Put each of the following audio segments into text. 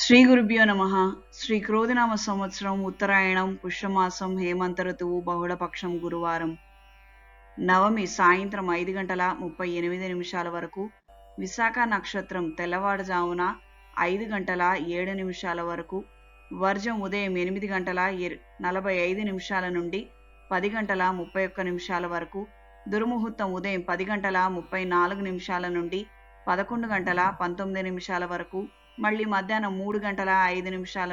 శ్రీ గురుభ్యో నమ. శ్రీ క్రోధినామ సంవత్సరం ఉత్తరాయణం పుష్యమాసం హేమంత ఋతువు బహుళపక్షం గురువారం నవమి సాయంత్రం 5:38 వరకు, విశాఖ నక్షత్రం తెల్లవారుజామున 5:07 వరకు, వర్జం ఉదయం 8:45 నుండి 10:31 వరకు, దుర్ముహూర్తం ఉదయం 10:34 నుండి 11:19 వరకు, మళ్ళీ మధ్యాహ్నం 3:05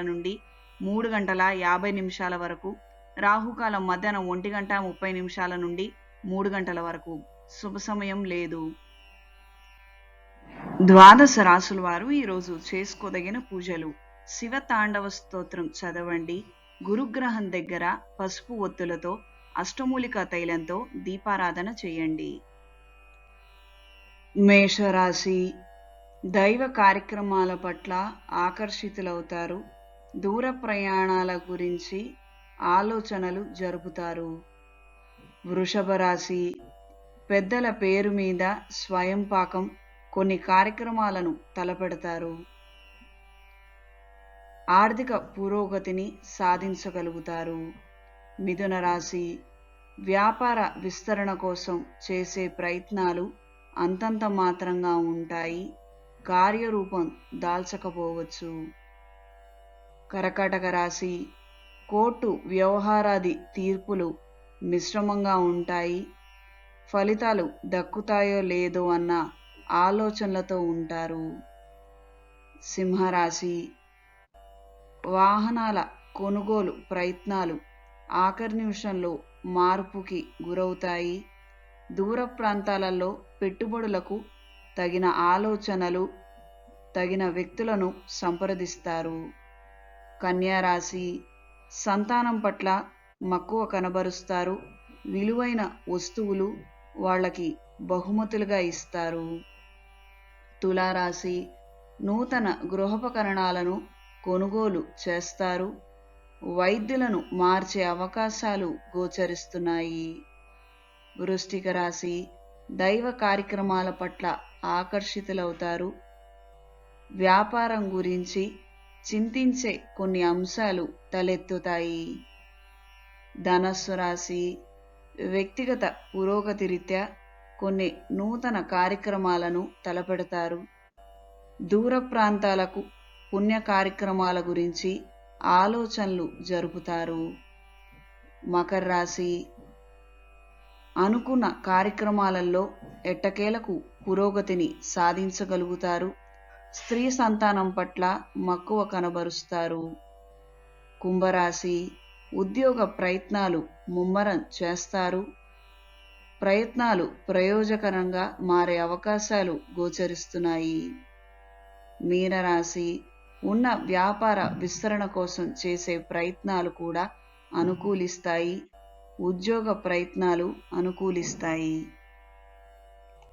నుండి 3:50 వరకు, రాహుకాలం మధ్యాహ్నం 1:30 నుండి 3 గంటల వరకు. శుభ సమయం లేదు. ద్వాదశ రాసుల వారు ఈరోజు చేసుకోదగిన పూజలు: శివ తాండవ స్తోత్రం చదవండి. గురుగ్రహం దగ్గర పసుపు ఒత్తులతో అష్టమూలికా తైలంతో దీపారాధన చేయండి. మేషరాశి: దైవ కార్యక్రమాల పట్ల ఆకర్షితులవుతారు. దూర ప్రయాణాల గురించి ఆలోచనలు జరుపుతారు. వృషభ రాశి: పెద్దల పేరు మీద స్వయం పాకం కొన్ని కార్యక్రమాలను తలపెడతారు. ఆర్థిక పురోగతిని సాధించగలుగుతారు. మిథున రాశి: వ్యాపార విస్తరణ కోసం చేసే ప్రయత్నాలు అంతంత మాత్రంగా ఉంటాయి. కార్యరూపం దాల్చకపోవచ్చు. కర్కాటక రాశి: కోర్టు వ్యవహారాది తీర్పులు మిశ్రమంగా ఉంటాయి. ఫలితాలు దక్కుతాయో లేదో అన్న ఆలోచనలతో ఉంటారు. సింహరాశి: వాహనాల కొనుగోలు ప్రయత్నాలు ఆఖరి నిమిషంలో మార్పుకి గురవుతాయి. దూర ప్రాంతాలలో పెట్టుబడులకు తగిన ఆలోచనలు, తగిన వ్యక్తులను సంప్రదిస్తారు. కన్యా రాశి: సంతానం పట్ల మక్కువ కనబరుస్తారు. విలువైన వస్తువులు వాళ్ళకి బహుమతులుగా ఇస్తారు. తులారాశి: నూతన గృహోపకరణాలను కొనుగోలు చేస్తారు. వైద్యులను మార్చే అవకాశాలు గోచరిస్తున్నాయి. వృశ్చిక రాశి: దైవ కార్యక్రమాల పట్ల ఆకర్షితులవుతారు. వ్యాపారం గురించి చింతించే కొన్ని అంశాలు తలెత్తుతాయి. ధనస్సు రాశి: వ్యక్తిగత పురోగతి రీత్యా కొన్ని నూతన కార్యక్రమాలను తలపెడతారు. దూర ప్రాంతాలకు పుణ్య కార్యక్రమాల గురించి ఆలోచనలు జరుపుతారు. మకర రాశి: అనుకున్న కార్యక్రమాలలో ఎట్టకేలకు పురోగతిని సాధించగలుగుతారు. స్త్రీ సంతానం పట్ల మక్కువ కనబరుస్తారు. కుంభరాశి: ఉద్యోగ ప్రయత్నాలు ముమ్మరం చేస్తారు. ప్రయత్నాలు ప్రయోజకరంగా మారే అవకాశాలు గోచరిస్తున్నాయి. మీనరాశి: ఉన్న వ్యాపార విస్తరణ కోసం చేసే ప్రయత్నాలు కూడా అనుకూలిస్తాయి. ఉద్యోగ ప్రయత్నాలు అనుకూలిస్తాయి.